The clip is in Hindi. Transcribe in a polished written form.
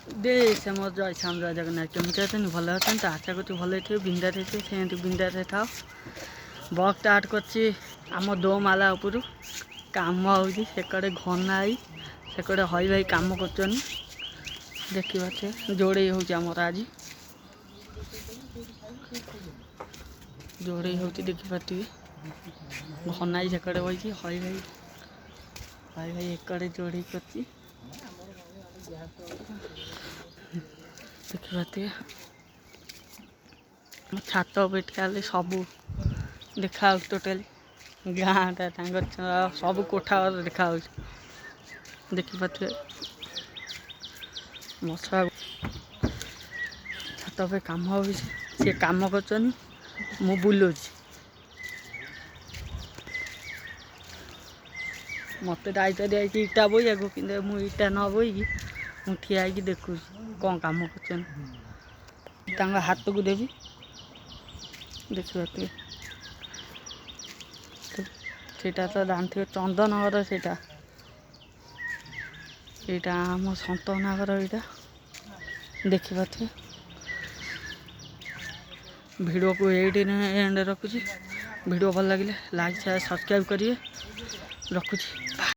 दे से मोर जय श्याम जय जगन्नाथ केमिति अछन भल अछन आशा करछि भल हेथिबे बिंदा हेथिबे सेमति बिंदा थाओ ब्लॉग स्टार्ट करछि आम दो माला उपरु काम होउछि सेकड़े घनाई सेकड़े हई भाई काम करछन देखि बाटे जोड़े होउछि हमर आज जोड़े होउछि देखि बाटे घनाई सेकड़े होइछि हई भाई एकड़े जोड़ी करछि देखिए छात बेटिया सबू देखा टोटाली गाँटा सब कोठा देखा देखिपे मशा छात पे कम हो सी कम कर बुलाऊँ मत दायित्व दिया इटा बोया कि मुझे इटा न बोईकी मुझे ठिया देखू कौन कम कर हाथ को देवी देखिए सेटा तो जानते चंदन घर सेटा आम सतना घर यहाँ देखिपे वीडियो को एंड रखुची वीडियो भल लगे लाइक सब्सक्राइब करिए रखुची।